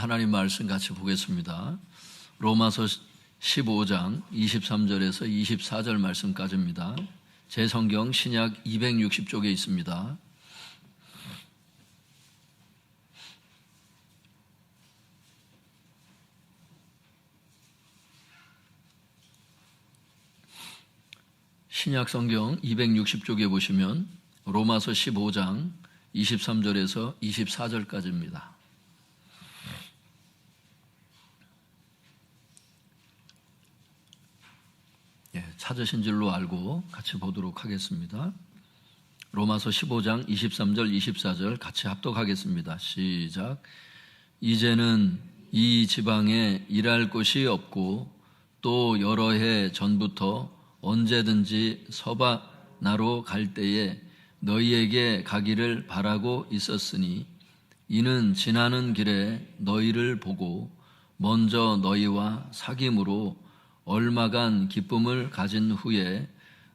하나님 말씀 같이 보겠습니다. 로마서 15장 23절에서 24절 말씀까지입니다. 제 성경 신약 260쪽에 있습니다. 신약 성경 260쪽에 보시면 로마서 15장 23절에서 24절까지입니다. 찾으신 줄로 알고 같이 보도록 하겠습니다. 로마서 15장 23절 24절 같이 합독하겠습니다. 시작. 이제는 이 지방에 일할 곳이 없고 또 여러 해 전부터 언제든지 서바나로 갈 때에 너희에게 가기를 바라고 있었으니 이는 지나는 길에 너희를 보고 먼저 너희와 사귐으로 얼마간 기쁨을 가진 후에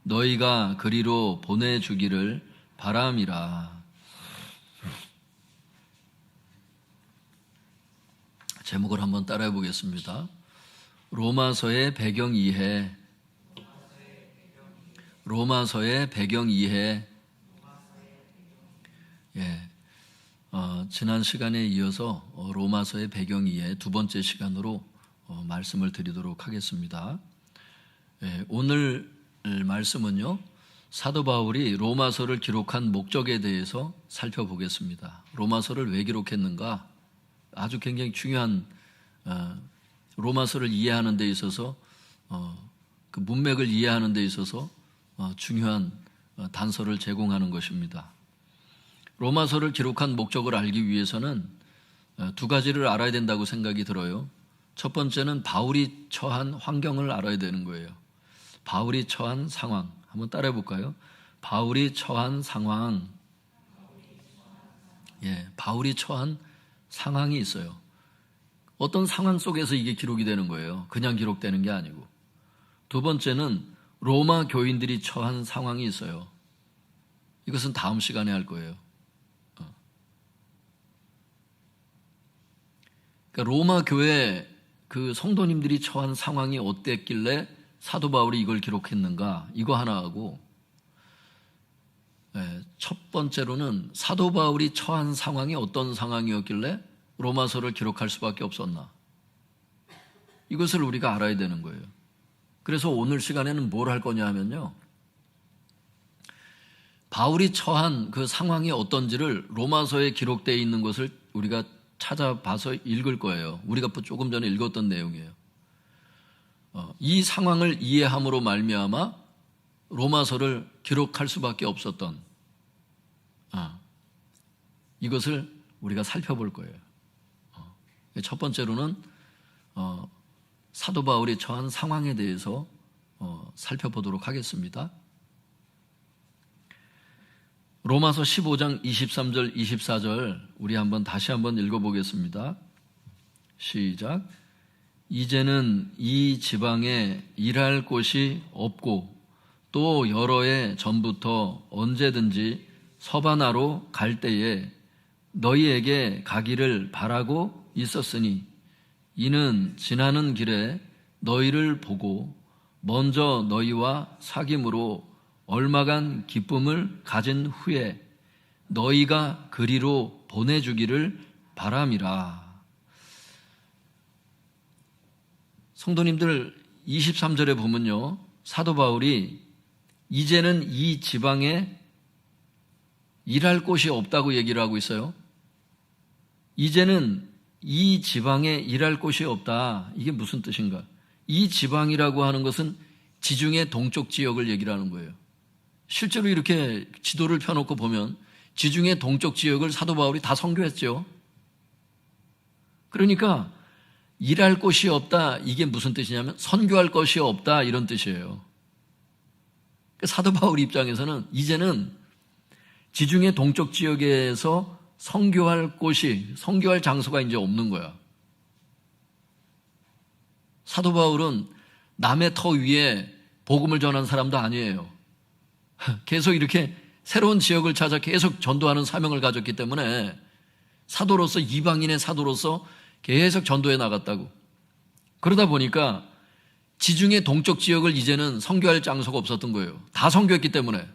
너희가 그리로 보내주기를 바람이라. 제목을 한번 따라해 보겠습니다. 로마서의 배경 이해. 로마서의 배경 이해. 지난 시간에 이어서 로마서의 배경 이해 두 번째 시간으로 말씀을 드리도록 하겠습니다. 오늘 말씀은요, 사도 바울이 로마서를 기록한 목적에 대해서 살펴보겠습니다. 로마서를 왜 기록했는가? 아주 굉장히 중요한 로마서를 이해하는 데 있어서 그 문맥을 이해하는 데 있어서 중요한 단서를 제공하는 것입니다. 로마서를 기록한 목적을 알기 위해서는 두 가지를 알아야 된다고 생각이 들어요. 첫 번째는 바울이 처한 환경을 알아야 되는 거예요. 바울이 처한 상황. 한번 따라해 볼까요? 바울이 처한 상황. 바울이 처한 상황이 있어요. 어떤 상황 속에서 이게 기록이 되는 거예요. 그냥 기록되는 게 아니고. 두 번째는 로마 교인들이 처한 상황이 있어요. 이것은 다음 시간에 할 거예요. 그러니까 로마 교회 그 성도님들이 처한 상황이 어땠길래 사도 바울이 이걸 기록했는가, 이거 하나 하고, 첫 번째로는 사도 바울이 처한 상황이 어떤 상황이었길래 로마서를 기록할 수밖에 없었나, 이것을 우리가 알아야 되는 거예요. 그래서 오늘 시간에는 뭘 할 거냐 하면요, 바울이 처한 그 상황이 어떤지를 로마서에 기록되어 있는 것을 우리가 찾아봐서 읽을 거예요. 우리가 조금 전에 읽었던 내용이에요. 이 상황을 이해함으로 말미암아 로마서를 기록할 수밖에 없었던 이것을 우리가 살펴볼 거예요. 첫 번째로는 사도 바울이 처한 상황에 대해서 살펴보도록 하겠습니다. 로마서 15장 23절 24절 우리 다시 한번 읽어보겠습니다. 시작. 이제는 이 지방에 일할 곳이 없고 또 여러 해 전부터 언제든지 서바나로 갈 때에 너희에게 가기를 바라고 있었으니 이는 지나는 길에 너희를 보고 먼저 너희와 사귐으로 얼마간 기쁨을 가진 후에 너희가 그리로 보내주기를 바람이라. 성도님들 23절에 보면요, 사도 바울이 이제는 이 지방에 일할 곳이 없다고 얘기를 하고 있어요. 이제는 이 지방에 일할 곳이 없다. 이게 무슨 뜻인가? 이 지방이라고 하는 것은 지중해 동쪽 지역을 얘기를 하는 거예요. 실제로 이렇게 지도를 펴놓고 보면 지중해 동쪽 지역을 사도 바울이 다 선교했죠. 그러니까 일할 곳이 없다, 이게 무슨 뜻이냐면 선교할 것이 없다, 이런 뜻이에요. 사도 바울 입장에서는 이제는 지중해 동쪽 지역에서 선교할 곳이, 선교할 장소가 이제 없는 거야. 사도 바울은 남의 터 위에 복음을 전한 사람도 아니에요. 계속 이렇게 새로운 지역을 찾아 계속 전도하는 사명을 가졌기 때문에 사도로서, 이방인의 사도로서 계속 전도해 나갔다고. 그러다 보니까 지중해 동쪽 지역을 이제는 선교할 장소가 없었던 거예요. 다 선교했기 때문에.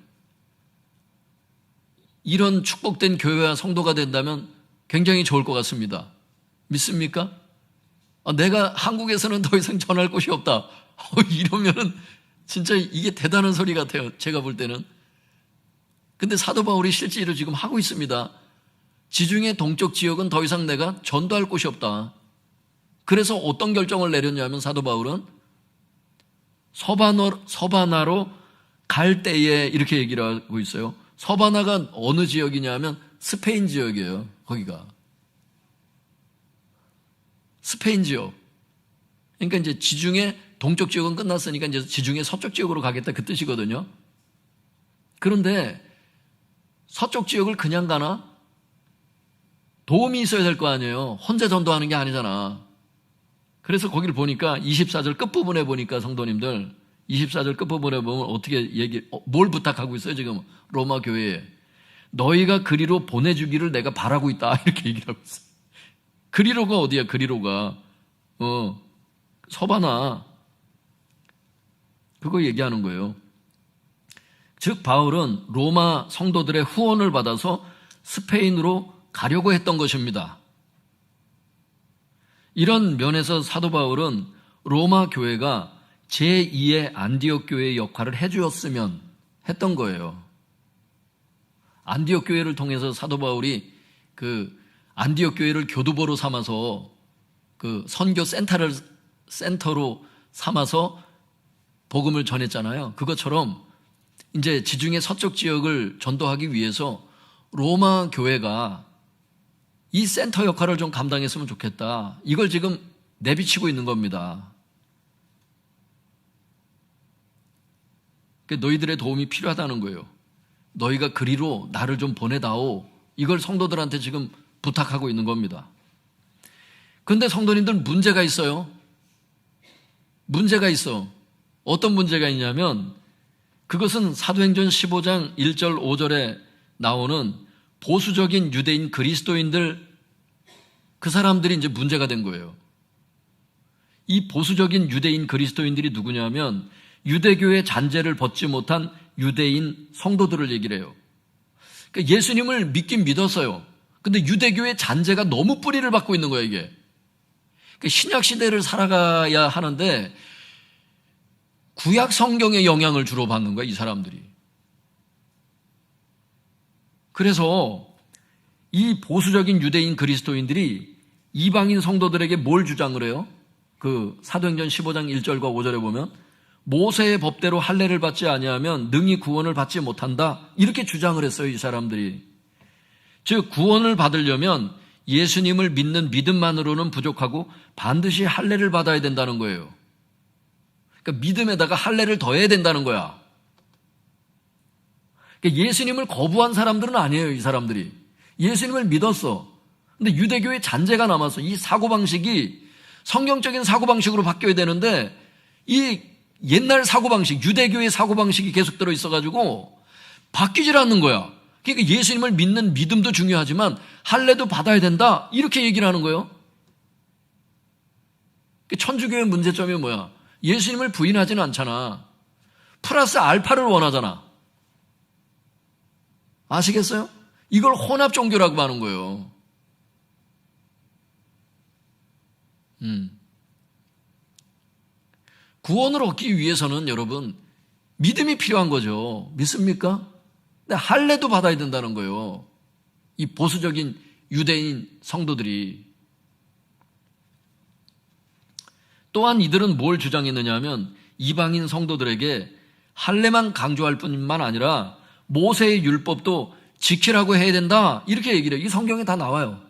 이런 축복된 교회와 성도가 된다면 굉장히 좋을 것 같습니다. 믿습니까? 내가 한국에서는 더 이상 전할 곳이 없다. 이러면은 진짜 이게 대단한 소리 같아요. 제가 볼 때는. 근데 사도 바울이 실제로 지금 하고 있습니다. 지중해 동쪽 지역은 더 이상 내가 전도할 곳이 없다. 그래서 어떤 결정을 내렸냐면 사도 바울은 서바나로 갈 때에 이렇게 얘기를 하고 있어요. 서바나가 어느 지역이냐면 스페인 지역이에요. 거기가. 스페인 지역. 그러니까 이제 지중해 동쪽 지역은 끝났으니까 이제 지중해 서쪽 지역으로 가겠다 그 뜻이거든요. 그런데 서쪽 지역을 그냥 가나? 도움이 있어야 될 거 아니에요. 혼자 전도하는 게 아니잖아. 그래서 거기를 보니까 24절 끝부분에 보니까 성도님들 24절 끝부분에 보면 어떻게 뭘 부탁하고 있어요 지금 로마 교회에. 너희가 그리로 보내주기를 내가 바라고 있다 이렇게 얘기를 하고 있어요. 그리로가 어디야 그리로가. 서바나. 그거 얘기하는 거예요. 즉 바울은 로마 성도들의 후원을 받아서 스페인으로 가려고 했던 것입니다. 이런 면에서 사도 바울은 로마 교회가 제2의 안디옥 교회의 역할을 해주었으면 했던 거예요. 안디옥 교회를 통해서 사도 바울이 그 안디옥 교회를 교두보로 삼아서 그 선교 센터로 삼아서 복음을 전했잖아요. 그것처럼 이제 지중해 서쪽 지역을 전도하기 위해서 로마 교회가 이 센터 역할을 좀 감당했으면 좋겠다. 이걸 지금 내비치고 있는 겁니다. 너희들의 도움이 필요하다는 거예요. 너희가 그리로 나를 좀 보내다오. 이걸 성도들한테 지금 부탁하고 있는 겁니다. 그런데 성도님들 문제가 있어요. 문제가 있어. 어떤 문제가 있냐면 그것은 사도행전 15장 1절 5절에 나오는 보수적인 유대인 그리스도인들 그 사람들이 이제 문제가 된 거예요. 이 보수적인 유대인 그리스도인들이 누구냐면 유대교의 잔재를 벗지 못한 유대인 성도들을 얘기를 해요. 그러니까 예수님을 믿긴 믿었어요. 근데 유대교의 잔재가 너무 뿌리를 받고 있는 거예요, 이게. 그러니까 신약 시대를 살아가야 하는데 구약 성경의 영향을 주로 받는 거야, 이 사람들이. 그래서 이 보수적인 유대인 그리스도인들이 이방인 성도들에게 뭘 주장을 해요? 그 사도행전 15장 1절과 5절에 보면 모세의 법대로 할례를 받지 아니하면 능히 구원을 받지 못한다. 이렇게 주장을 했어요, 이 사람들이. 즉 구원을 받으려면 예수님을 믿는 믿음만으로는 부족하고 반드시 할례를 받아야 된다는 거예요. 그러니까 믿음에다가 할례를 더해야 된다는 거야. 그러니까 예수님을 거부한 사람들은 아니에요, 이 사람들이. 예수님을 믿었어. 근데 유대교의 잔재가 남았어. 이 사고방식이 성경적인 사고방식으로 바뀌어야 되는데 이 옛날 사고방식, 유대교의 사고방식이 계속 들어있어가지고 바뀌질 않는 거야. 그러니까 예수님을 믿는 믿음도 중요하지만 할례도 받아야 된다. 이렇게 얘기를 하는 거예요. 천주교의 문제점이 뭐야? 예수님을 부인하지는 않잖아. 플러스 알파를 원하잖아. 아시겠어요? 이걸 혼합 종교라고 하는 거예요. 구원을 얻기 위해서는 여러분 믿음이 필요한 거죠. 믿습니까? 근데 할례도 받아야 된다는 거예요. 이 보수적인 유대인 성도들이. 또한 이들은 뭘 주장했느냐 하면 이방인 성도들에게 할례만 강조할 뿐만 아니라 모세의 율법도 지키라고 해야 된다. 이렇게 얘기를 해요. 이 성경에 다 나와요.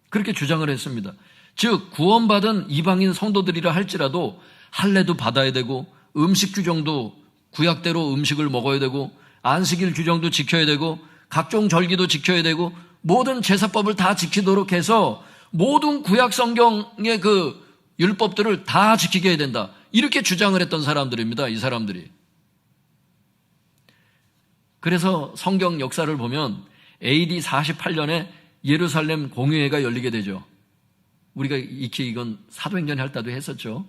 그렇게 주장을 했습니다. 즉 구원받은 이방인 성도들이라 할지라도 할례도 받아야 되고 음식 규정도 구약대로 음식을 먹어야 되고 안식일 규정도 지켜야 되고 각종 절기도 지켜야 되고 모든 제사법을 다 지키도록 해서 모든 구약 성경의 그 율법들을 다 지키게 해야 된다. 이렇게 주장을 했던 사람들입니다. 이 사람들이. 그래서 성경 역사를 보면 AD 48년에 예루살렘 공회가 열리게 되죠. 우리가 익히 이건 사도행전에 할 때도 했었죠.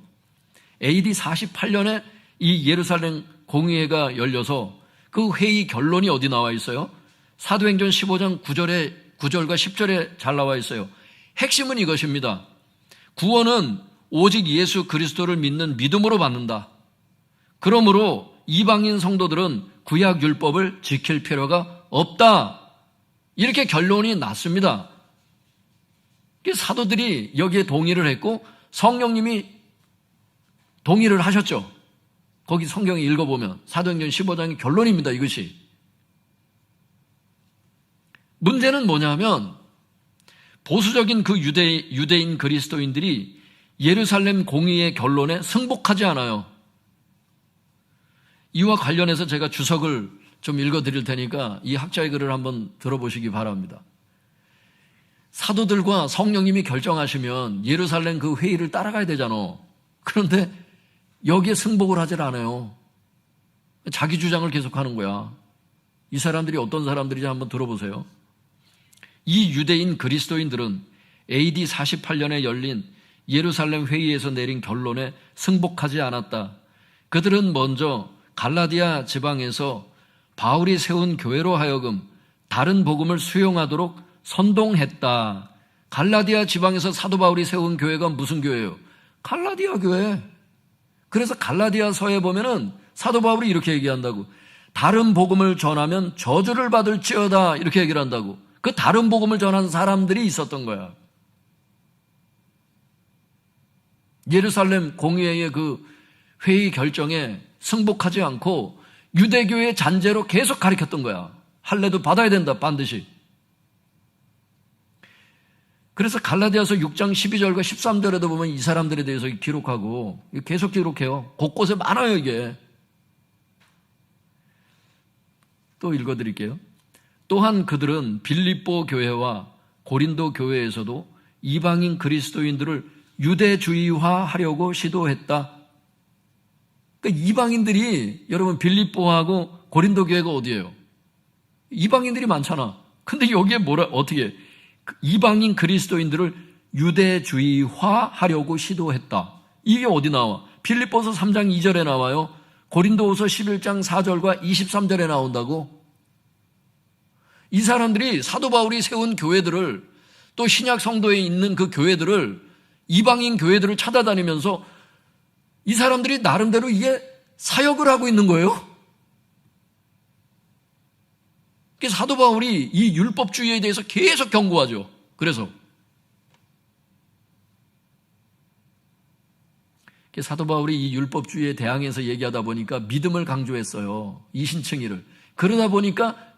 AD 48년에 이 예루살렘 공의회가 열려서 그 회의 결론이 어디 나와 있어요? 사도행전 15장 9절과 10절에 잘 나와 있어요. 핵심은 이것입니다. 구원은 오직 예수 그리스도를 믿는 믿음으로 받는다. 그러므로 이방인 성도들은 구약 율법을 지킬 필요가 없다. 이렇게 결론이 났습니다. 사도들이 여기에 동의를 했고 성령님이 동의를 하셨죠. 거기 성경에 읽어보면 사도행전 15장의 결론입니다. 이것이. 문제는 뭐냐면 보수적인 그 유대인 그리스도인들이 예루살렘 공의의 결론에 승복하지 않아요. 이와 관련해서 제가 주석을 좀 읽어드릴 테니까 이 학자의 글을 한번 들어보시기 바랍니다. 사도들과 성령님이 결정하시면 예루살렘 그 회의를 따라가야 되잖아. 그런데 여기에 승복을 하질 않아요. 자기 주장을 계속하는 거야. 이 사람들이 어떤 사람들인지 한번 들어보세요. 이 유대인 그리스도인들은 AD 48년에 열린 예루살렘 회의에서 내린 결론에 승복하지 않았다. 그들은 먼저 갈라디아 지방에서 바울이 세운 교회로 하여금 다른 복음을 수용하도록 선동했다. 갈라디아 지방에서 사도 바울이 세운 교회가 무슨 교회예요? 갈라디아 교회. 그래서 갈라디아서에 보면은 사도 바울이 이렇게 얘기한다고. 다른 복음을 전하면 저주를 받을지어다. 이렇게 얘기를 한다고. 그 다른 복음을 전한 사람들이 있었던 거야. 예루살렘 공의회의 그 회의 결정에 승복하지 않고 유대교의 잔재로 계속 가르쳤던 거야. 할례도 받아야 된다, 반드시. 그래서 갈라디아서 6장 12절과 13절에도 보면 이 사람들에 대해서 기록하고 계속 기록해요. 곳곳에 많아요, 이게. 또 읽어드릴게요. 또한 그들은 빌립보 교회와 고린도 교회에서도 이방인 그리스도인들을 유대주의화하려고 시도했다. 그러니까 이방인들이, 여러분 빌립보하고 고린도 교회가 어디예요? 이방인들이 많잖아. 근데 여기에 어떻게 이방인 그리스도인들을 유대주의화하려고 시도했다. 이게 어디 나와? 빌립보서 3장 2절에 나와요. 고린도후서 11장 4절과 23절에 나온다고. 이 사람들이 사도 바울이 세운 교회들을, 또 신약 성도에 있는 그 교회들을, 이방인 교회들을 찾아다니면서 이 사람들이 나름대로 이게 사역을 하고 있는 거예요. 사도 바울이 이 율법주의에 대해서 계속 경고하죠. 그래서 사도 바울이 이 율법주의에 대항해서 얘기하다 보니까 믿음을 강조했어요. 이신칭의를. 그러다 보니까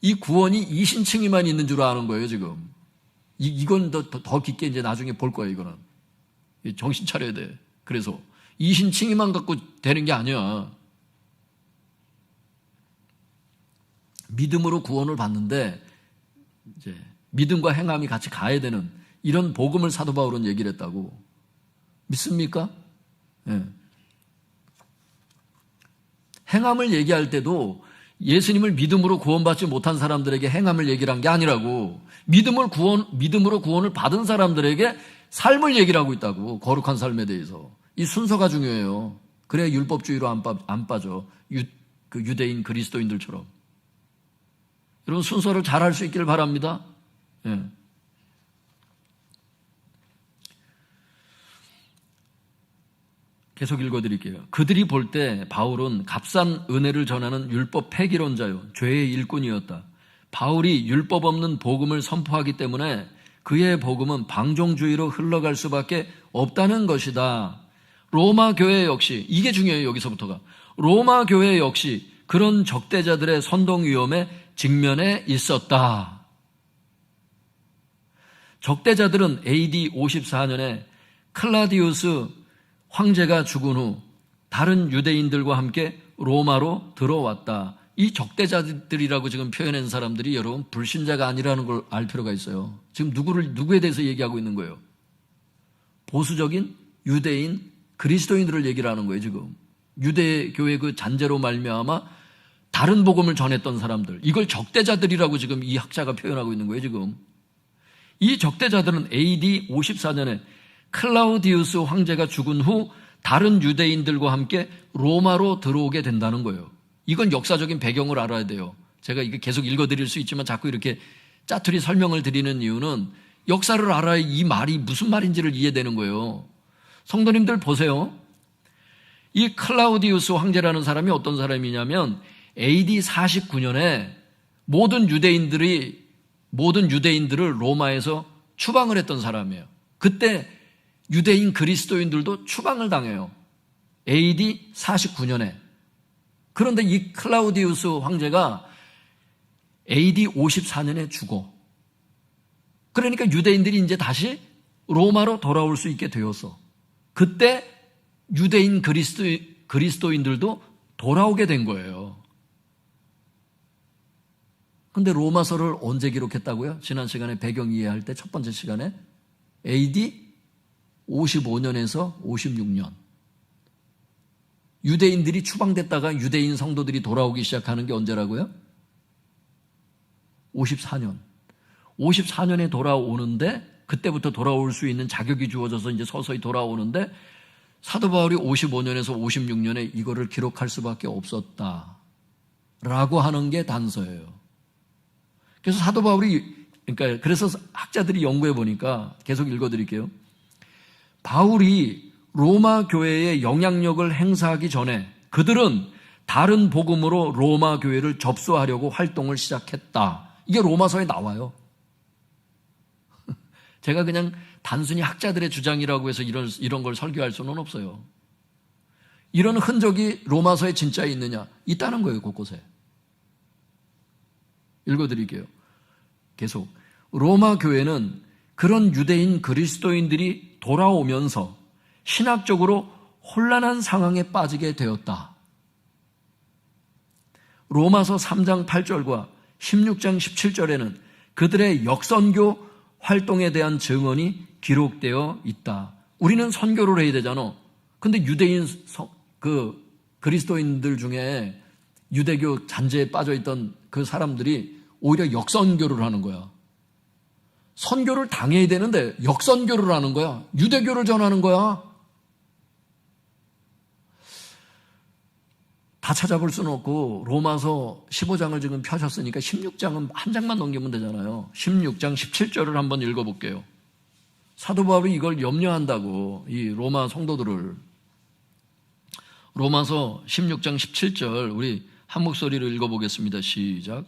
이 구원이 이신칭의만 있는 줄 아는 거예요, 지금. 이건 더 깊게 이제 나중에 볼 거예요, 이거는. 정신 차려야 돼. 그래서 이신칭의만 갖고 되는 게 아니야. 믿음으로 구원을 받는데 이제 믿음과 행함이 같이 가야 되는 이런 복음을 사도 바울은 얘기를 했다고. 믿습니까? 네. 행함을 얘기할 때도 예수님을 믿음으로 구원받지 못한 사람들에게 행함을 얘기를 한 게 아니라고. 믿음으로 구원을 받은 사람들에게 삶을 얘기를 하고 있다고. 거룩한 삶에 대해서. 이 순서가 중요해요. 그래야 율법주의로 안 빠져. 그 유대인 그리스도인들처럼. 여러분 순서를 잘 할 수 있기를 바랍니다. 예. 계속 읽어드릴게요. 그들이 볼 때 바울은 값싼 은혜를 전하는 율법 폐기론자요, 죄의 일꾼이었다. 바울이 율법 없는 복음을 선포하기 때문에 그의 복음은 방종주의로 흘러갈 수밖에 없다는 것이다. 로마 교회 역시, 이게 중요해요. 여기서부터가. 로마 교회 역시 그런 적대자들의 선동 위험에 직면해 있었다. 적대자들은 AD 54년에 클라디우스 황제가 죽은 후 다른 유대인들과 함께 로마로 들어왔다. 이 적대자들이라고 지금 표현한 사람들이 여러분 불신자가 아니라는 걸 알 필요가 있어요. 지금 누구에 대해서 얘기하고 있는 거예요? 보수적인 유대인 그리스도인들을 얘기를 하는 거예요. 지금 유대교회 그 잔재로 말미암아 다른 복음을 전했던 사람들, 이걸 적대자들이라고 지금 이 학자가 표현하고 있는 거예요. 지금 이 적대자들은 AD 54년에 클라우디우스 황제가 죽은 후 다른 유대인들과 함께 로마로 들어오게 된다는 거예요. 이건 역사적인 배경을 알아야 돼요. 제가 이게 계속 읽어드릴 수 있지만 자꾸 이렇게 짜투리 설명을 드리는 이유는 역사를 알아야 이 말이 무슨 말인지를 이해되는 거예요. 성도님들 보세요. 이 클라우디우스 황제라는 사람이 어떤 사람이냐면 AD 49년에 모든 유대인들을 로마에서 추방을 했던 사람이에요. 그때 유대인 그리스도인들도 추방을 당해요. AD 49년에. 그런데 이 클라우디우스 황제가 AD 54년에 죽어. 그러니까 유대인들이 이제 다시 로마로 돌아올 수 있게 되었어. 그때 유대인 그리스도인들도 돌아오게 된 거예요. 근데 로마서를 언제 기록했다고요? 지난 시간에 배경 이해할 때 첫 번째 시간에 AD 55년에서 56년. 유대인들이 추방됐다가 유대인 성도들이 돌아오기 시작하는 게 언제라고요? 54년. 54년에 돌아오는데 그때부터 돌아올 수 있는 자격이 주어져서 이제 서서히 돌아오는데 사도 바울이 55년에서 56년에 이거를 기록할 수밖에 없었다라고 하는 게 단서예요. 그래서 사도 바울이 그래서 학자들이 연구해 보니까 계속 읽어드릴게요. 바울이 로마 교회에 영향력을 행사하기 전에 그들은 다른 복음으로 로마 교회를 접수하려고 활동을 시작했다. 이게 로마서에 나와요. 제가 그냥 단순히 학자들의 주장이라고 해서 이런 걸 설교할 수는 없어요. 이런 흔적이 로마서에 진짜 있느냐? 있다는 거예요, 곳곳에. 읽어드릴게요. 계속. 로마 교회는 그런 유대인 그리스도인들이 돌아오면서 신학적으로 혼란한 상황에 빠지게 되었다. 로마서 3장 8절과 16장 17절에는 그들의 역선교 활동에 대한 증언이 기록되어 있다. 우리는 선교를 해야 되잖아. 근데 유대인 그리스도인들 중에 유대교 잔재에 빠져있던 그 사람들이 오히려 역선교를 하는 거야. 선교를 당해야 되는데 역선교를 하는 거야. 유대교를 전하는 거야. 다 찾아볼 수는 없고 로마서 15장을 지금 펴셨으니까 16장은 한 장만 넘기면 되잖아요. 16장 17절을 한번 읽어볼게요. 사도 바울이 이걸 염려한다고, 이 로마 성도들을. 로마서 16장 17절 우리 한 목소리로 읽어보겠습니다. 시작.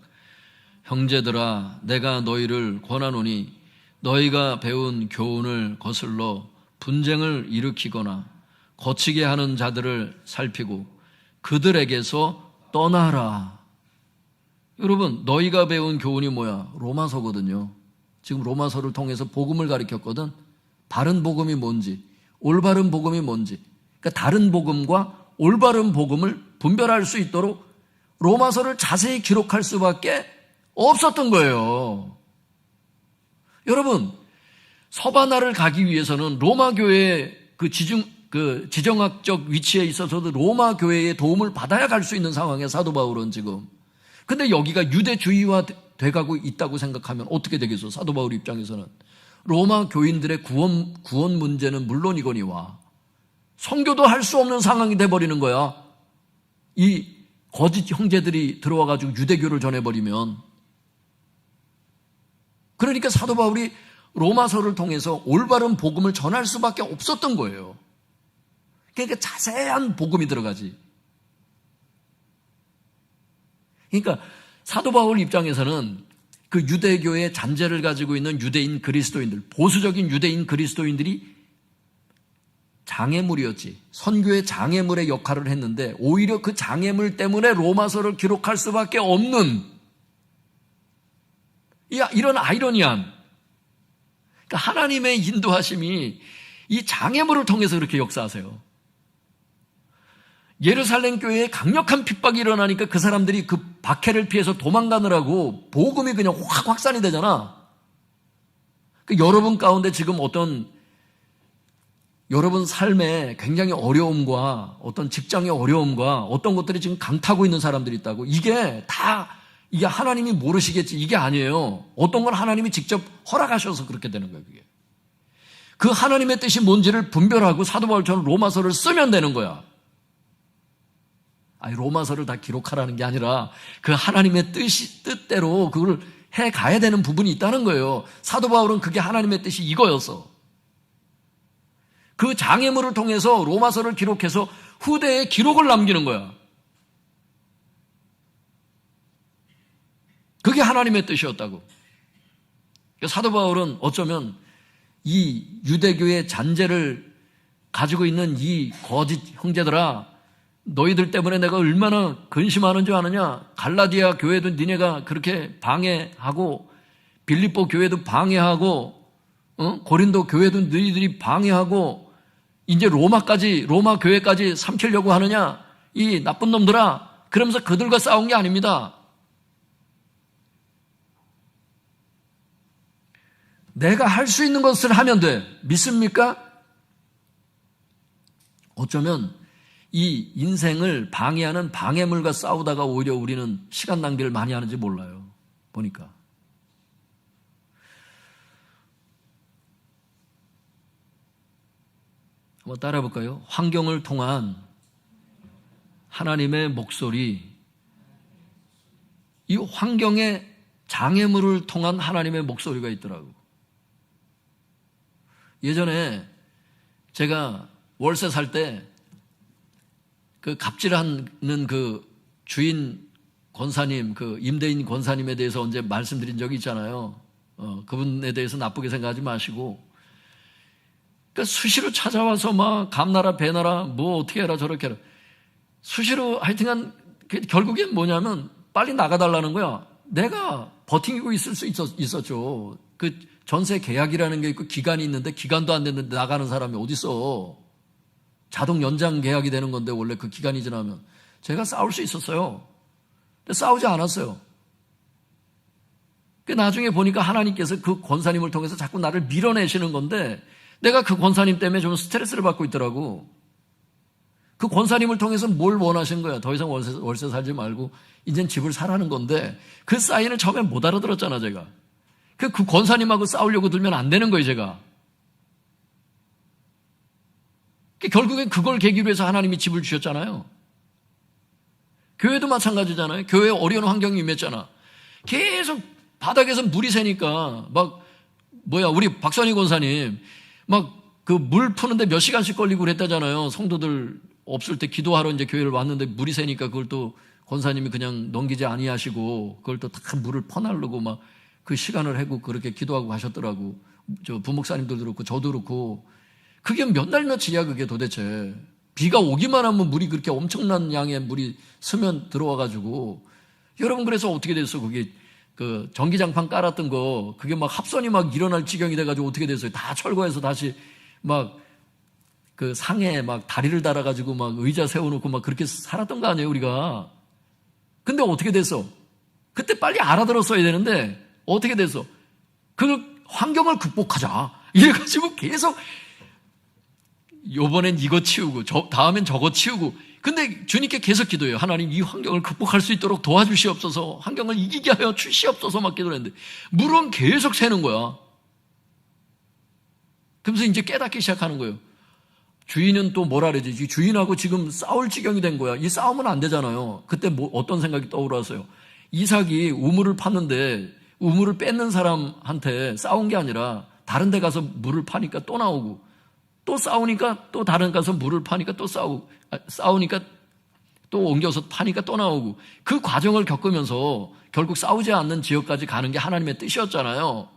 형제들아, 내가 너희를 권하노니 너희가 배운 교훈을 거슬러 분쟁을 일으키거나 거치게 하는 자들을 살피고 그들에게서 떠나라. 여러분, 너희가 배운 교훈이 뭐야? 로마서거든요. 지금 로마서를 통해서 복음을 가르쳤거든. 바른 복음이 뭔지, 올바른 복음이 뭔지. 그러니까 다른 복음과 올바른 복음을 분별할 수 있도록 로마서를 자세히 기록할 수밖에 없었던 거예요. 여러분, 서바나를 가기 위해서는 로마 교회의 지정학적 위치에 있어서도 로마 교회의 도움을 받아야 갈 수 있는 상황에 사도 바울은 지금. 근데 여기가 유대주의화 돼가고 있다고 생각하면 어떻게 되겠어? 사도 바울 입장에서는. 로마 교인들의 구원 문제는 물론이거니와 선교도 할 수 없는 상황이 돼버리는 거야. 이 거짓 형제들이 들어와가지고 유대교를 전해버리면. 그러니까 사도 바울이 로마서를 통해서 올바른 복음을 전할 수밖에 없었던 거예요. 그러니까 자세한 복음이 들어가지. 그러니까 사도 바울 입장에서는 그 유대교의 잔재를 가지고 있는 유대인 그리스도인들, 보수적인 유대인 그리스도인들이 장애물이었지. 선교의 장애물의 역할을 했는데 오히려 그 장애물 때문에 로마서를 기록할 수밖에 없는 이런 아이러니한, 그러니까 하나님의 인도하심이 이 장애물을 통해서 그렇게 역사하세요. 예루살렘 교회에 강력한 핍박이 일어나니까 그 사람들이 그 박해를 피해서 도망가느라고 복음이 그냥 확 확산이 되잖아. 여러분 가운데 지금 여러분 삶에 굉장히 어려움과 어떤 직장의 어려움과 어떤 것들이 지금 강타고 있는 사람들이 있다고. 이게 다 이게 하나님이 모르시겠지, 이게 아니에요. 어떤 건 하나님이 직접 허락하셔서 그렇게 되는 거예요. 그게. 그 하나님의 뜻이 뭔지를 분별하고 사도 바울처럼 로마서를 쓰면 되는 거야. 아니, 로마서를 다 기록하라는 게 아니라 그 하나님의 뜻대로 그걸 해 가야 되는 부분이 있다는 거예요. 사도 바울은 그게 하나님의 뜻이 이거였어. 그 장애물을 통해서 로마서를 기록해서 후대에 기록을 남기는 거야. 그게 하나님의 뜻이었다고. 사도 바울은 어쩌면 이 유대교의 잔재를 가지고 있는 이 거짓 형제들아, 너희들 때문에 내가 얼마나 근심하는 줄 아느냐. 갈라디아 교회도 니네가 그렇게 방해하고, 빌립보 교회도 방해하고, 고린도 교회도 너희들이 방해하고, 이제 로마 교회까지 삼키려고 하느냐, 이 나쁜 놈들아. 그러면서 그들과 싸운 게 아닙니다. 내가 할 수 있는 것을 하면 돼. 믿습니까? 어쩌면 이 인생을 방해하는 방해물과 싸우다가 오히려 우리는 시간 낭비를 많이 하는지 몰라요. 보니까. 한번 따라해 볼까요? 환경을 통한 하나님의 목소리, 이 환경의 장애물을 통한 하나님의 목소리가 있더라고. 예전에 제가 월세 살 때 그 갑질하는 그 주인 권사님, 그 임대인 권사님에 대해서 언제 말씀드린 적이 있잖아요. 그분에 대해서 나쁘게 생각하지 마시고. 그러니까 수시로 찾아와서 막 감나라 배나라 뭐 어떻게 해라 저렇게 해라. 수시로 하여튼간 결국엔 뭐냐면 빨리 나가달라는 거야. 내가 버티고 있을 수 있었죠. 그 전세 계약이라는 게 있고 기간이 있는데 기간도 안 됐는데 나가는 사람이 어디 있어. 자동 연장 계약이 되는 건데 원래 그 기간이 지나면. 제가 싸울 수 있었어요. 근데 싸우지 않았어요. 나중에 보니까 하나님께서 그 권사님을 통해서 자꾸 나를 밀어내시는 건데 내가 그 권사님 때문에 좀 스트레스를 받고 있더라고. 그 권사님을 통해서 뭘 원하신 거야. 더 이상 월세 살지 말고 이젠 집을 사라는 건데 그 사인을 처음에 못 알아들었잖아 제가. 그 권사님하고 싸우려고 들면 안 되는 거예요 제가. 결국엔 그걸 계기로 해서 하나님이 집을 주셨잖아요. 교회도 마찬가지잖아요. 교회에 어려운 환경이 임했잖아. 계속 바닥에서 물이 새니까 우리 박선희 권사님 그 물 푸는데 몇 시간씩 걸리고 그랬다잖아요. 성도들 없을 때 기도하러 이제 교회를 왔는데 물이 새니까 그걸 또 권사님이 그냥 넘기지 아니하시고 그걸 또 다 물을 퍼나르고 그 시간을 해고 그렇게 기도하고 가셨더라고. 저 부목사님도 그렇고 저도 그렇고. 그게 몇 날 며칠이야 그게 도대체. 비가 오기만 하면 물이 그렇게 엄청난 양의 물이 스면 들어와가지고. 여러분 그래서 어떻게 됐어 그게 그 전기장판 깔았던 거 그게 합선이 일어날 지경이 돼가지고 어떻게 됐어요. 다 철거해서 다시 그 상에 다리를 달아가지고 의자 세워놓고 그렇게 살았던 거 아니에요 우리가. 근데 어떻게 됐어. 그때 빨리 알아들었어야 되는데 어떻게 됐어. 그 환경을 극복하자 이래가지고 계속 요번엔 이거 치우고 다음엔 저거 치우고. 근데 주님께 계속 기도해요. 하나님 이 환경을 극복할 수 있도록 도와주시옵소서. 환경을 이기게 하여 주시옵소서 막 기도를 했는데 물은 계속 새는 거야. 그러면서 이제 깨닫기 시작하는 거예요. 주인은 또 뭐라 그러지. 주인하고 지금 싸울 지경이 된 거야. 이 싸우면 안 되잖아요. 그때 어떤 생각이 떠올랐어요. 이삭이 우물을 팠는데 우물을 뺏는 사람한테 싸운 게 아니라 다른 데 가서 물을 파니까 또 나오고 또 싸우니까 또 다른 가서 물을 파니까 또 싸우니까 또 옮겨서 파니까 또 나오고. 그 과정을 겪으면서 결국 싸우지 않는 지역까지 가는 게 하나님의 뜻이었잖아요.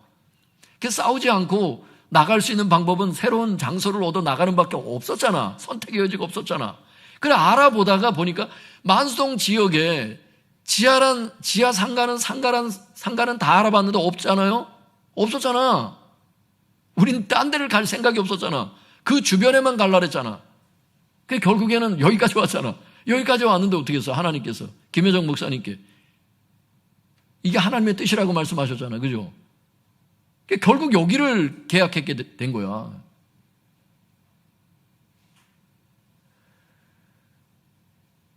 그래서 싸우지 않고 나갈 수 있는 방법은 새로운 장소를 얻어 나가는 밖에 없었잖아. 선택의 여지가 없었잖아. 그래 알아보다가 보니까 만수동 지역에 지하 상가는 다 알아봤는데 없잖아요. 없었잖아. 우린 딴 데를 갈 생각이 없었잖아. 그 주변에만 갈라 그랬잖아. 그 결국에는 여기까지 왔잖아. 여기까지 왔는데 어떻게 했어? 하나님께서 김효정 목사님께 이게 하나님의 뜻이라고 말씀하셨잖아. 그죠? 결국 여기를 계약했게 된 거야.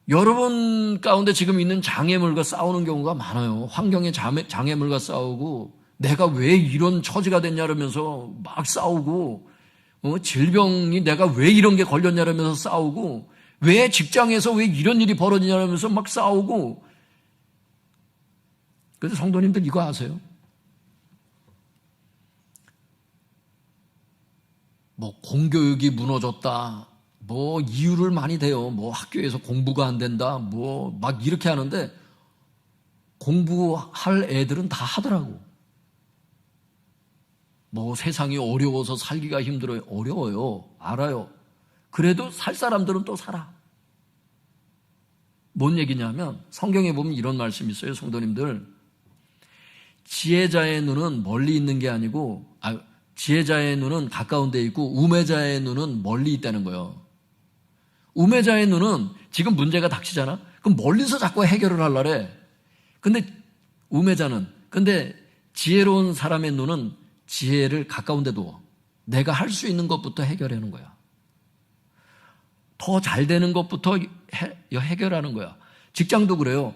여러분 가운데 지금 있는 장애물과 싸우는 경우가 많아요. 환경의 장애물과 싸우고 내가 왜 이런 처지가 됐냐 그러면서 막 싸우고, 질병이 내가 왜 이런 게 걸렸냐 그러면서 싸우고, 왜 직장에서 왜 이런 일이 벌어지냐 그러면서 막 싸우고. 그래서 성도님들 이거 아세요? 뭐 공교육이 무너졌다, 뭐 이유를 많이 대요. 뭐 학교에서 공부가 안 된다, 뭐 막 이렇게 하는데 공부할 애들은 다 하더라고. 뭐 세상이 어려워서 살기가 힘들어요. 어려워요. 알아요. 그래도 살 사람들은 또 살아. 뭔 얘기냐면 성경에 보면 이런 말씀이 있어요. 성도님들, 지혜자의 눈은 멀리 있는 게 아니고, 지혜자의 눈은 가까운 데 있고 우매자의 눈은 멀리 있다는 거예요. 우매자의 눈은 지금 문제가 닥치잖아? 그럼 멀리서 자꾸 해결을 하려래. 근데 근데 지혜로운 사람의 눈은 지혜를 가까운 데 둬. 내가 할 수 있는 것부터 해결하는 거야. 더 잘 되는 것부터 해결하는 거야. 직장도 그래요.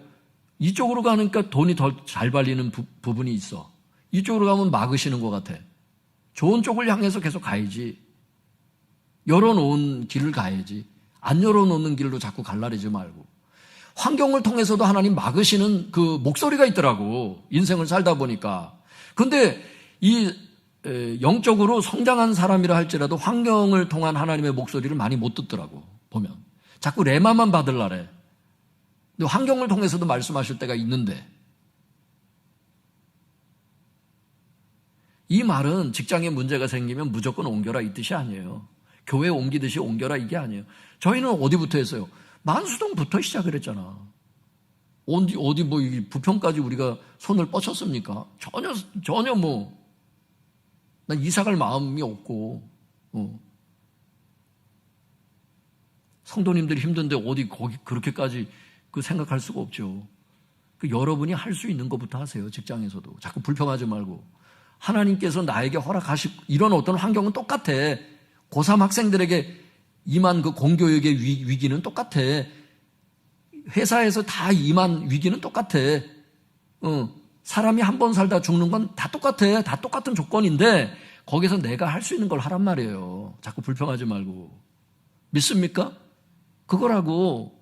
이쪽으로 가니까 돈이 더 잘 발리는 부분이 있어. 이쪽으로 가면 막으시는 것 같아. 좋은 쪽을 향해서 계속 가야지. 열어놓은 길을 가야지. 안 열어놓는 길로 자꾸 갈라리지 말고. 환경을 통해서도 하나님 막으시는 그 목소리가 있더라고. 인생을 살다 보니까. 근데 이 영적으로 성장한 사람이라 할지라도 환경을 통한 하나님의 목소리를 많이 못 듣더라고. 보면 자꾸 레마만 받으려래. 근데 환경을 통해서도 말씀하실 때가 있는데, 이 말은 직장에 문제가 생기면 무조건 옮겨라 이 뜻이 아니에요. 교회 옮기듯이 옮겨라 이게 아니에요. 저희는 어디부터 했어요? 만수동부터 시작을 했잖아. 어디 뭐 부평까지 우리가 손을 뻗쳤습니까? 전혀 난 이사 갈 마음이 없고, 성도님들이 힘든데 어디 거기 그렇게까지 생각할 수가 없죠. 여러분이 할 수 있는 것부터 하세요. 직장에서도 자꾸 불평하지 말고. 하나님께서 나에게 허락하시고, 이런 어떤 환경은 똑같아. 고3 학생들에게 임한 그 공교육의 위기는 똑같아. 회사에서 다 임한 위기는 똑같아. 사람이 한 번 살다 죽는 건 다 똑같아. 다 똑같은 조건인데 거기서 내가 할 수 있는 걸 하란 말이에요. 자꾸 불평하지 말고. 믿습니까? 그거라고.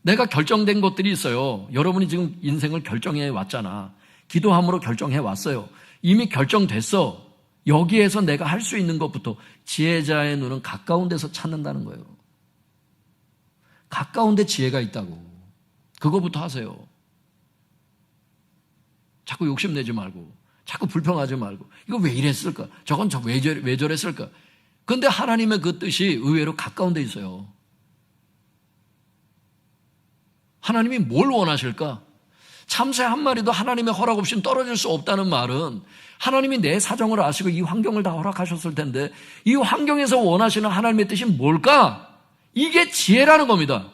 내가 결정된 것들이 있어요. 여러분이 지금 인생을 결정해 왔잖아. 기도함으로 결정해 왔어요. 이미 결정됐어. 여기에서 내가 할 수 있는 것부터. 지혜자의 눈은 가까운 데서 찾는다는 거예요. 가까운 데 지혜가 있다고. 그거부터 하세요. 자꾸 욕심내지 말고, 자꾸 불평하지 말고, 이거 왜 이랬을까? 저건 왜 저랬을까? 그런데 하나님의 그 뜻이 의외로 가까운 데 있어요. 하나님이 뭘 원하실까? 참새 한 마리도 하나님의 허락 없이는 떨어질 수 없다는 말은 하나님이 내 사정을 아시고 이 환경을 다 허락하셨을 텐데, 이 환경에서 원하시는 하나님의 뜻이 뭘까? 이게 지혜라는 겁니다.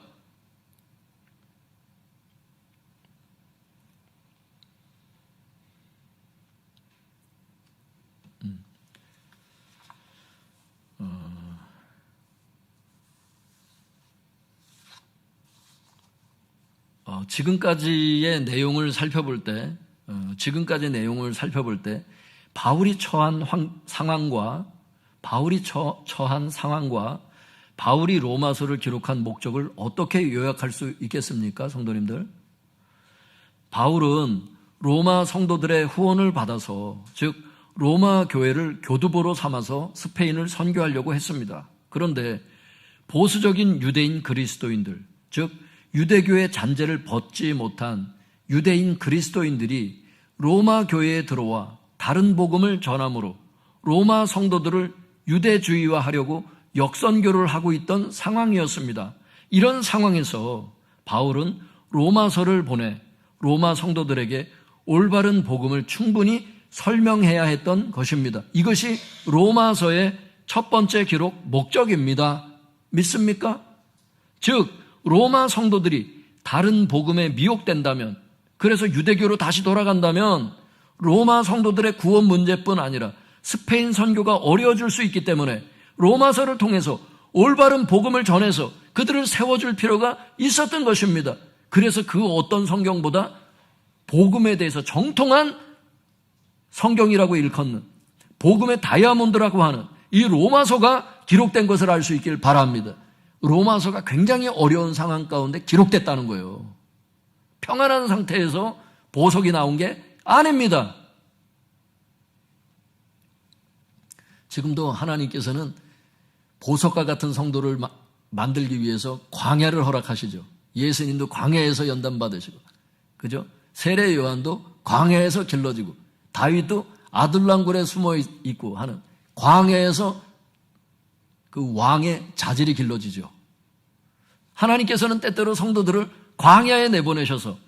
지금까지의 내용을 살펴볼 때, 바울이 처한 상황과 바울이 로마서를 기록한 목적을 어떻게 요약할 수 있겠습니까, 성도님들? 바울은 로마 성도들의 후원을 받아서, 즉 로마 교회를 교두보로 삼아서 스페인을 선교하려고 했습니다. 그런데 보수적인 유대인 그리스도인들, 즉 유대교의 잔재를 벗지 못한 유대인 그리스도인들이 로마 교회에 들어와 다른 복음을 전함으로 로마 성도들을 유대주의화하려고 역선교를 하고 있던 상황이었습니다. 이런 상황에서 바울은 로마서를 보내 로마 성도들에게 올바른 복음을 충분히 설명해야 했던 것입니다. 이것이 로마서의 첫 번째 기록 목적입니다. 믿습니까? 즉 로마 성도들이 다른 복음에 미혹된다면, 그래서 유대교로 다시 돌아간다면 로마 성도들의 구원 문제뿐 아니라 스페인 선교가 어려워질 수 있기 때문에 로마서를 통해서 올바른 복음을 전해서 그들을 세워줄 필요가 있었던 것입니다. 그래서 그 어떤 성경보다 복음에 대해서 정통한 성경이라고 일컫는 복음의 다이아몬드라고 하는 이 로마서가 기록된 것을 알 수 있길 바랍니다. 로마서가 굉장히 어려운 상황 가운데 기록됐다는 거예요. 평안한 상태에서 보석이 나온 게 아닙니다. 지금도 하나님께서는 보석과 같은 성도를 만들기 위해서 광야를 허락하시죠. 예수님도 광야에서 연단받으시고, 그죠? 세례 요한도 광야에서 길러지고, 다윗도 아둘람굴에 숨어 있고 하는 광야에서 그 왕의 자질이 길러지죠. 하나님께서는 때때로 성도들을 광야에 내보내셔서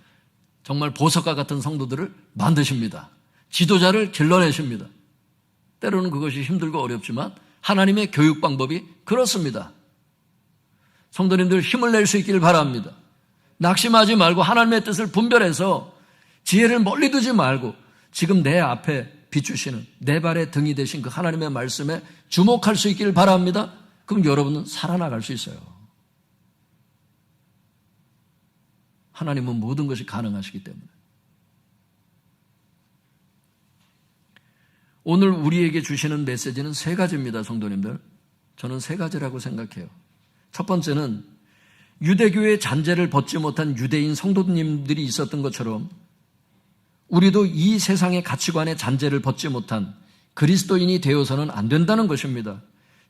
정말 보석과 같은 성도들을 만드십니다. 지도자를 길러내십니다. 때로는 그것이 힘들고 어렵지만 하나님의 교육 방법이 그렇습니다. 성도님들 힘을 낼 수 있기를 바랍니다. 낙심하지 말고 하나님의 뜻을 분별해서 지혜를 멀리 두지 말고 지금 내 앞에 비추시는 내 발의 등이 되신 그 하나님의 말씀에 주목할 수 있기를 바랍니다. 그럼 여러분은 살아나갈 수 있어요. 하나님은 모든 것이 가능하시기 때문에. 오늘 우리에게 주시는 메시지는 세 가지입니다, 성도님들. 저는 세 가지라고 생각해요. 첫 번째는 유대교의 잔재를 벗지 못한 유대인 성도님들이 있었던 것처럼 우리도 이 세상의 가치관의 잔재를 벗지 못한 그리스도인이 되어서는 안 된다는 것입니다.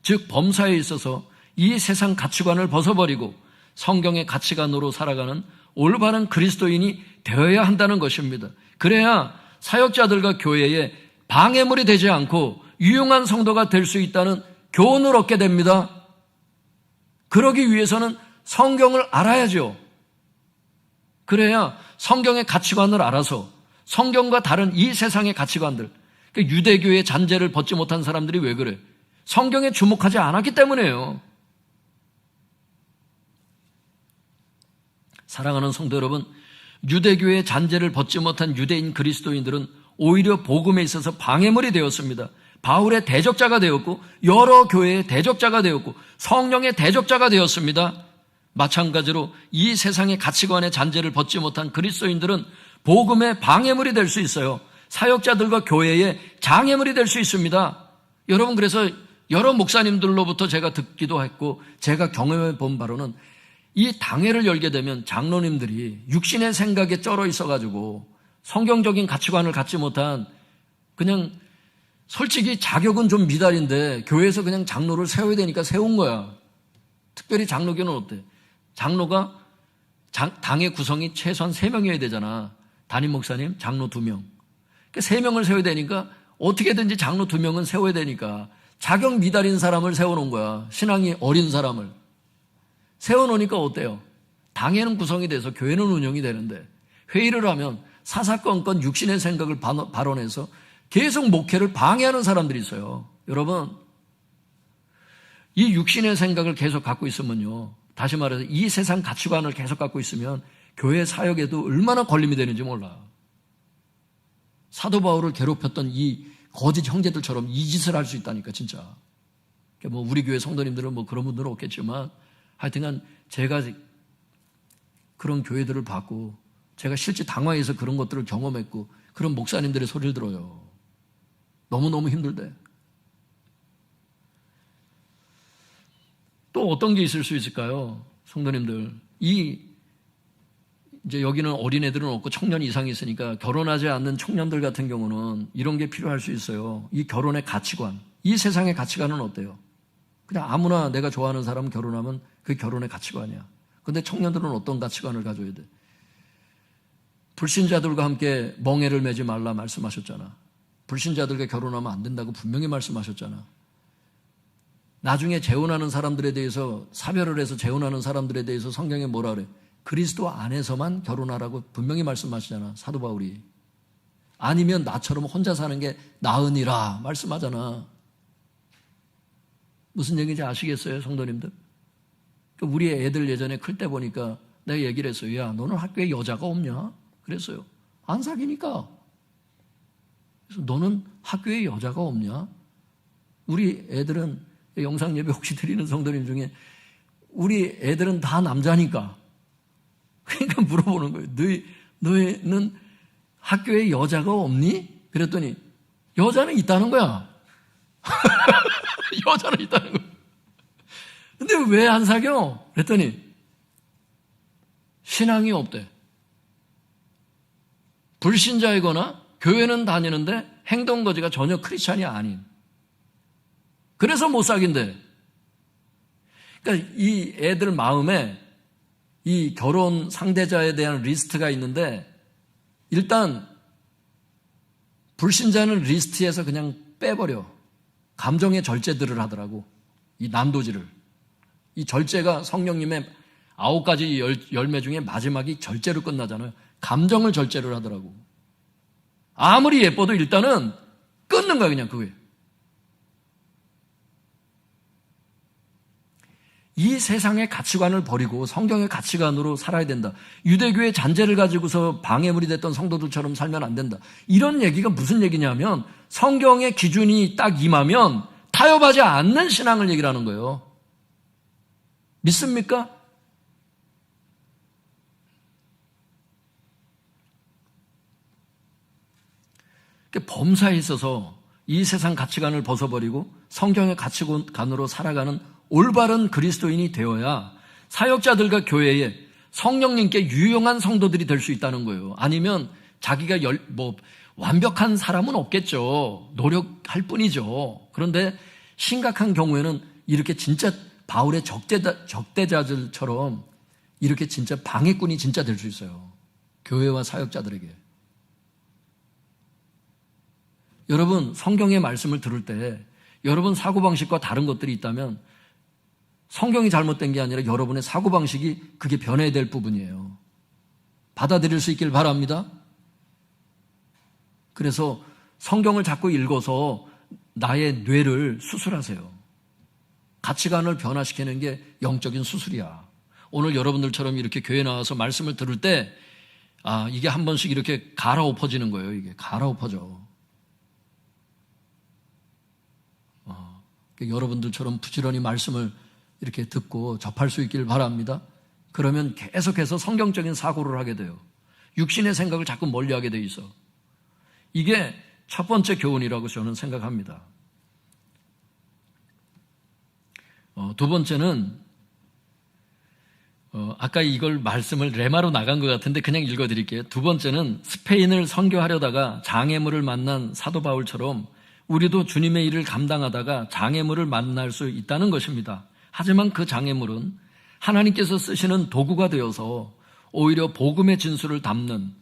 즉 범사에 있어서 이 세상 가치관을 벗어버리고 성경의 가치관으로 살아가는 올바른 그리스도인이 되어야 한다는 것입니다. 그래야 사역자들과 교회에 방해물이 되지 않고 유용한 성도가 될 수 있다는 교훈을 얻게 됩니다. 그러기 위해서는 성경을 알아야죠. 그래야 성경의 가치관을 알아서 성경과 다른 이 세상의 가치관들, 유대교의 잔재를 벗지 못한 사람들이 왜 그래? 성경에 주목하지 않았기 때문이에요. 사랑하는 성도 여러분, 유대교의 잔재를 벗지 못한 유대인 그리스도인들은 오히려 복음에 있어서 방해물이 되었습니다. 바울의 대적자가 되었고 여러 교회의 대적자가 되었고 성령의 대적자가 되었습니다. 마찬가지로 이 세상의 가치관의 잔재를 벗지 못한 그리스도인들은 복음의 방해물이 될 수 있어요. 사역자들과 교회의 장애물이 될 수 있습니다. 여러분, 그래서 여러 목사님들로부터 제가 듣기도 했고 제가 경험해 본 바로는 이 당회를 열게 되면 장로님들이 육신의 생각에 쩔어 있어가지고 성경적인 가치관을 갖지 못한, 그냥 솔직히 자격은 좀 미달인데 교회에서 그냥 장로를 세워야 되니까 세운 거야. 특별히 장로교는 어때? 장로가 당의 구성이 최소한 3명이어야 되잖아. 담임 목사님, 장로 2명. 그러니까 3명을 세워야 되니까 어떻게든지 장로 2명은 세워야 되니까 자격 미달인 사람을 세워놓은 거야. 신앙이 어린 사람을. 세워놓으니까 어때요? 당회는 구성이 돼서 교회는 운영이 되는데 회의를 하면 사사건건 육신의 생각을 발언해서 계속 목회를 방해하는 사람들이 있어요. 여러분, 이 육신의 생각을 계속 갖고 있으면요, 다시 말해서 이 세상 가치관을 계속 갖고 있으면 교회 사역에도 얼마나 걸림이 되는지 몰라. 사도 바울을 괴롭혔던 이 거짓 형제들처럼 이 짓을 할 수 있다니까, 진짜. 뭐 우리 교회 성도님들은 뭐 그런 분들은 없겠지만 하여튼간 제가 그런 교회들을 봤고 제가 실제 당화에서 그런 것들을 경험했고 그런 목사님들의 소리를 들어요. 너무너무 힘들대. 또 어떤 게 있을 수 있을까요? 성도님들, 이제 여기는 어린애들은 없고 청년 이상이 있으니까 결혼하지 않는 청년들 같은 경우는 이런 게 필요할 수 있어요. 이 결혼의 가치관, 이 세상의 가치관은 어때요? 그냥 아무나 내가 좋아하는 사람 결혼하면 그게 결혼의 가치관이야. 근데 청년들은 어떤 가치관을 가져야 돼? 불신자들과 함께 멍에를 매지 말라 말씀하셨잖아. 불신자들과 결혼하면 안 된다고 분명히 말씀하셨잖아. 나중에 재혼하는 사람들에 대해서, 사별을 해서 재혼하는 사람들에 대해서 성경에 뭐라 그래? 그리스도 안에서만 결혼하라고 분명히 말씀하시잖아, 사도 바울이. 아니면 나처럼 혼자 사는 게 나으니라 말씀하잖아. 무슨 얘기인지 아시겠어요, 성도님들? 우리 애들 예전에 클 때 보니까 내가 얘기를 했어요. 야, 너는 학교에 여자가 없냐? 그랬어요. 안 사귀니까. 그래서 너는 학교에 여자가 없냐? 우리 애들은 영상 예배 혹시 드리는 성도님 중에 우리 애들은 다 남자니까. 그러니까 물어보는 거예요. 너희는 학교에 여자가 없니? 그랬더니 여자는 있다는 거야. 여자는 있다는 거야. 근데 왜 안 사겨? 그랬더니 신앙이 없대. 불신자이거나 교회는 다니는데 행동거지가 전혀 크리스찬이 아닌. 그래서 못 사귄대. 그러니까 이 애들 마음에 이 결혼 상대자에 대한 리스트가 있는데 일단 불신자는 리스트에서 그냥 빼버려. 감정의 절제들을 하더라고. 이 난도질을. 이 절제가 성령님의 9가지 열매 중에 마지막이 절제로 끝나잖아요. 감정을 절제를 하더라고. 아무리 예뻐도 일단은 끊는 거야, 그냥 그거에. 이 세상의 가치관을 버리고 성경의 가치관으로 살아야 된다. 유대교의 잔재를 가지고서 방해물이 됐던 성도들처럼 살면 안 된다. 이런 얘기가 무슨 얘기냐면 성경의 기준이 딱 임하면 타협하지 않는 신앙을 얘기를 하는 거예요. 믿습니까? 범사에 있어서 이 세상 가치관을 벗어버리고 성경의 가치관으로 살아가는 올바른 그리스도인이 되어야 사역자들과 교회에 성령님께 유용한 성도들이 될 수 있다는 거예요. 아니면 자기가 완벽한 사람은 없겠죠. 노력할 뿐이죠. 그런데 심각한 경우에는 이렇게 진짜 바울의 적대자들처럼 이렇게 진짜 방해꾼이 진짜 될 수 있어요. 교회와 사역자들에게. 여러분, 성경의 말씀을 들을 때 여러분 사고방식과 다른 것들이 있다면 성경이 잘못된 게 아니라 여러분의 사고방식이 그게 변해야 될 부분이에요. 받아들일 수 있길 바랍니다. 그래서 성경을 자꾸 읽어서 나의 뇌를 수술하세요. 가치관을 변화시키는 게 영적인 수술이야. 오늘 여러분들처럼 이렇게 교회 나와서 말씀을 들을 때 이게 한 번씩 이렇게 갈아엎어지는 거예요. 이게 갈아엎어져. 여러분들처럼 부지런히 말씀을 이렇게 듣고 접할 수 있길 바랍니다. 그러면 계속해서 성경적인 사고를 하게 돼요. 육신의 생각을 자꾸 멀리하게 돼 있어. 이게 첫 번째 교훈이라고 저는 생각합니다. 두 번째는 아까 이걸 말씀을 레마로 나간 것 같은데 그냥 읽어드릴게요. 두 번째는 스페인을 선교하려다가 장애물을 만난 사도 바울처럼 우리도 주님의 일을 감당하다가 장애물을 만날 수 있다는 것입니다. 하지만 그 장애물은 하나님께서 쓰시는 도구가 되어서 오히려 복음의 진수를 담은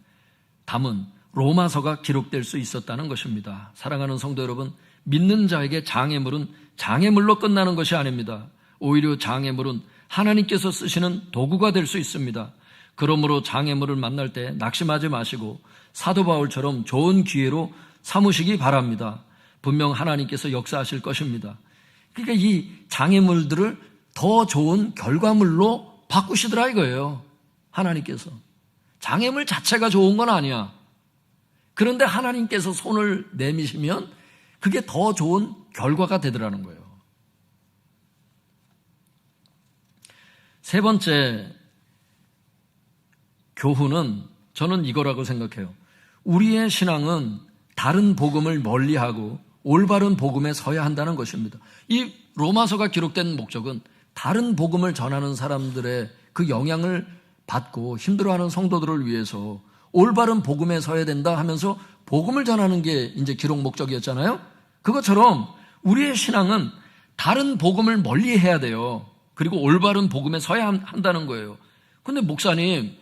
로마서가 기록될 수 있었다는 것입니다. 사랑하는 성도 여러분, 믿는 자에게 장애물은 장애물로 끝나는 것이 아닙니다. 오히려 장애물은 하나님께서 쓰시는 도구가 될 수 있습니다. 그러므로 장애물을 만날 때 낙심하지 마시고 사도 바울처럼 좋은 기회로 삼으시기 바랍니다. 분명 하나님께서 역사하실 것입니다. 그러니까 이 장애물들을 더 좋은 결과물로 바꾸시더라 이거예요. 하나님께서. 장애물 자체가 좋은 건 아니야. 그런데 하나님께서 손을 내미시면 그게 더 좋은 결과가 되더라는 거예요. 세 번째 교훈은 저는 이거라고 생각해요. 우리의 신앙은 다른 복음을 멀리하고 올바른 복음에 서야 한다는 것입니다. 이 로마서가 기록된 목적은 다른 복음을 전하는 사람들의 그 영향을 받고 힘들어하는 성도들을 위해서 올바른 복음에 서야 된다 하면서 복음을 전하는 게 이제 기록 목적이었잖아요. 그것처럼 우리의 신앙은 다른 복음을 멀리 해야 돼요. 그리고 올바른 복음에 서야 한다는 거예요. 근데 목사님,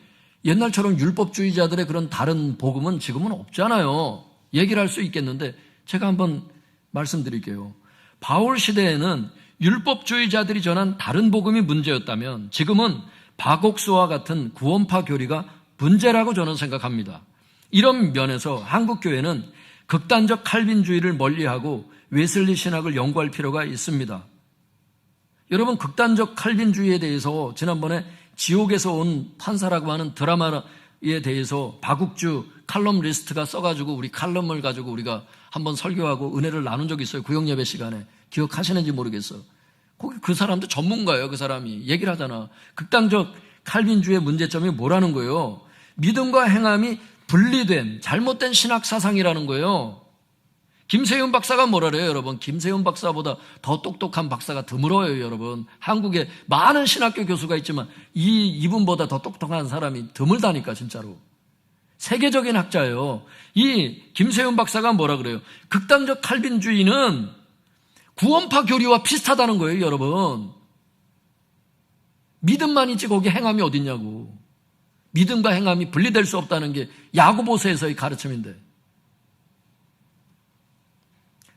옛날처럼 율법주의자들의 그런 다른 복음은 지금은 없잖아요. 얘기를 할 수 있겠는데 제가 한번 말씀드릴게요. 바울 시대에는 율법주의자들이 전한 다른 복음이 문제였다면 지금은 바곡수와 같은 구원파 교리가 문제라고 저는 생각합니다. 이런 면에서 한국 교회는 극단적 칼빈주의를 멀리하고 웨슬리 신학을 연구할 필요가 있습니다. 여러분, 극단적 칼빈주의에 대해서 지난번에 지옥에서 온 판사라고 하는 드라마에 대해서 바국주 칼럼 리스트가 써가지고 우리 칼럼을 가지고 우리가 한번 설교하고 은혜를 나눈 적이 있어요. 구역예배 시간에. 기억하시는지 모르겠어요. 거기 그 사람도 전문가예요. 그 사람이 얘기를 하잖아. 극단적 칼빈주의 문제점이 뭐라는 거예요? 믿음과 행함이 분리된 잘못된 신학 사상이라는 거예요. 김세윤 박사가 뭐라 그래요, 여러분? 김세윤 박사보다 더 똑똑한 박사가 드물어요, 여러분. 한국에 많은 신학교 교수가 있지만 이분보다 더 똑똑한 사람이 드물다니까, 진짜로. 세계적인 학자예요. 이 김세윤 박사가 뭐라 그래요? 극단적 칼빈주의는 구원파 교리와 비슷하다는 거예요, 여러분. 믿음만 있지 거기 행함이 어딨냐고. 믿음과 행함이 분리될 수 없다는 게 야고보서에서의 가르침인데,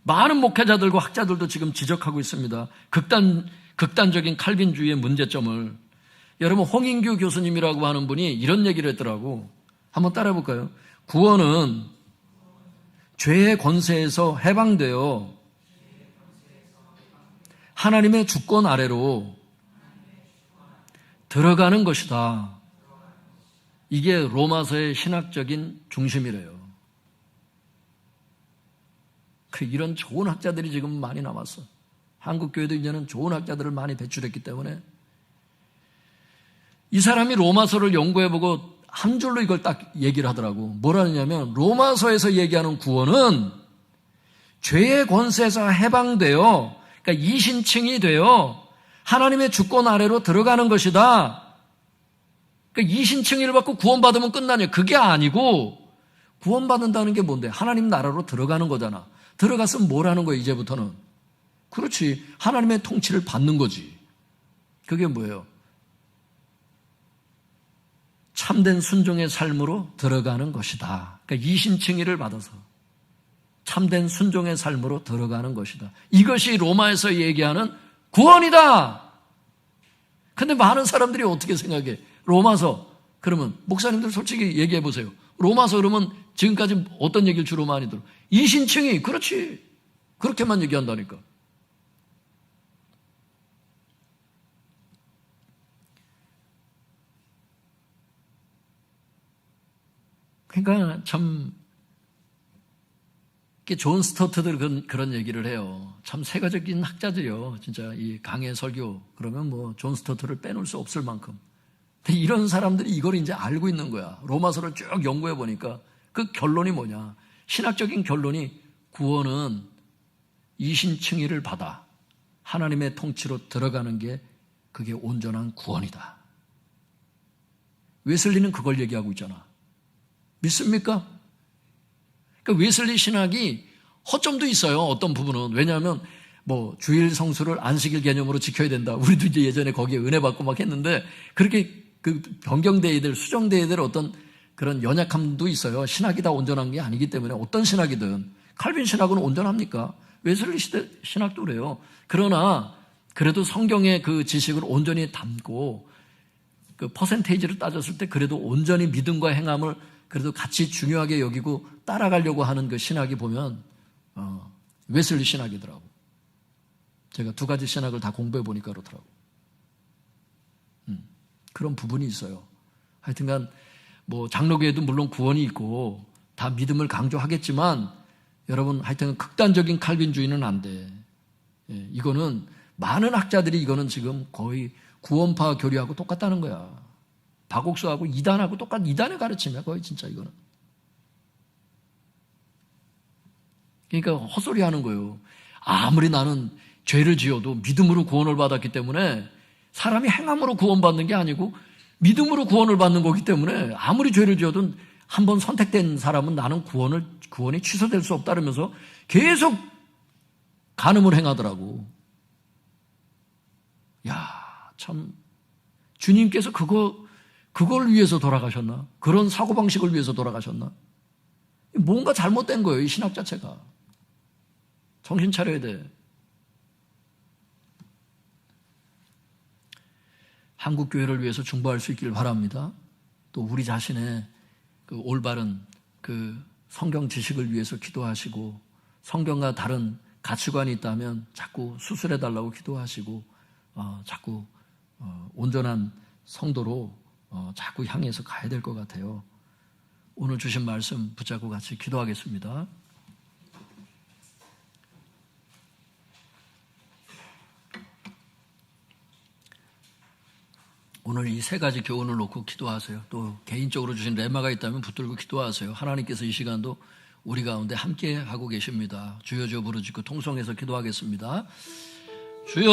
많은 목회자들과 학자들도 지금 지적하고 있습니다. 극단적인 칼빈주의의 문제점을. 여러분, 홍인규 교수님이라고 하는 분이 이런 얘기를 했더라고. 한번 따라해 볼까요? 구원은 죄의 권세에서 해방되어 하나님의 주권 아래로 들어가는 것이다. 이게 로마서의 신학적인 중심이래요. 이런 좋은 학자들이 지금 많이 남았어. 한국 교회도 이제는 좋은 학자들을 많이 배출했기 때문에. 이 사람이 로마서를 연구해보고 한 줄로 이걸 딱 얘기를 하더라고. 뭐라 하냐면, 로마서에서 얘기하는 구원은 죄의 권세에서 해방되어, 그러니까 이신층이 되어 하나님의 주권 아래로 들어가는 것이다. 그러니까 이신층의를 받고 구원받으면 끝나냐? 그게 아니고, 구원받는다는 게 뭔데? 하나님 나라로 들어가는 거잖아. 들어갔으면 뭘 하는 거예요, 이제부터는? 그렇지. 하나님의 통치를 받는 거지. 그게 뭐예요? 참된 순종의 삶으로 들어가는 것이다. 그러니까 이신칭의를 받아서 참된 순종의 삶으로 들어가는 것이다. 이것이 로마에서 얘기하는 구원이다. 근데 많은 사람들이 어떻게 생각해? 로마서, 그러면 목사님들 솔직히 얘기해 보세요. 로마서 그러면 지금까지 어떤 얘기를 주로 많이 들어? 이신칭의, 그렇지. 그렇게만 얘기한다니까. 그러니까 참 좋은 스토트들 그런 얘기를 해요. 참 세계적인 학자들이요. 진짜 이 강해 설교 그러면 뭐 존 스토트를 빼놓을 수 없을 만큼. 근데 이런 사람들이 이걸 이제 알고 있는 거야. 로마서를 쭉 연구해 보니까 그 결론이 뭐냐? 신학적인 결론이 구원은 이신칭의를 받아 하나님의 통치로 들어가는 게 그게 온전한 구원이다. 웨슬리는 그걸 얘기하고 있잖아. 믿습니까? 그러니까 웨슬리 신학이 허점도 있어요. 어떤 부분은. 왜냐하면 뭐 주일 성수를 안식일 개념으로 지켜야 된다. 우리도 이제 예전에 거기에 은혜 받고 막 했는데 그렇게 그 변경대회들, 수정대회들 어떤 그런 연약함도 있어요. 신학이 다 온전한 게 아니기 때문에 어떤 신학이든. 칼빈 신학은 온전합니까? 웨슬리 시대 신학도 그래요. 그러나 그래도 성경의 그 지식을 온전히 담고 그 퍼센테이지를 따졌을 때 그래도 온전히 믿음과 행함을 그래도 같이 중요하게 여기고 따라가려고 하는 그 신학이 보면 웨슬리 신학이더라고. 제가 두 가지 신학을 다 공부해 보니까 그렇더라고. 그런 부분이 있어요. 하여튼간 뭐 장로교회도 물론 구원이 있고 다 믿음을 강조하겠지만 여러분 하여튼 극단적인 칼빈주의는 안 돼. 예, 이거는 많은 학자들이 이거는 지금 거의 구원파 교리하고 똑같다는 거야. 박옥수하고 이단하고 똑같은 이단의 가르침이야 거의 진짜 이거는. 그러니까 헛소리 하는 거예요. 아무리 나는 죄를 지어도 믿음으로 구원을 받았기 때문에 사람이 행함으로 구원받는 게 아니고 믿음으로 구원을 받는 거기 때문에 아무리 죄를 지어도 한번 선택된 사람은 나는 구원이 취소될 수 없다 그러면서 계속 간음을 행하더라고. 야, 참 주님께서 그걸 위해서 돌아가셨나? 그런 사고방식을 위해서 돌아가셨나? 뭔가 잘못된 거예요, 이 신학 자체가. 정신 차려야 돼. 한국 교회를 위해서 중보할 수 있기를 바랍니다. 또 우리 자신의 그 올바른 그 성경 지식을 위해서 기도하시고 성경과 다른 가치관이 있다면 자꾸 수술해 달라고 기도하시고 자꾸 온전한 성도로 자꾸 향해서 가야 될 것 같아요. 오늘 주신 말씀 붙잡고 같이 기도하겠습니다. 오늘 이 세 가지 교훈을 놓고 기도하세요. 또 개인적으로 주신 레마가 있다면 붙들고 기도하세요. 하나님께서 이 시간도 우리 가운데 함께 하고 계십니다. 주여 주여 부르짖고 통성해서 기도하겠습니다. 주여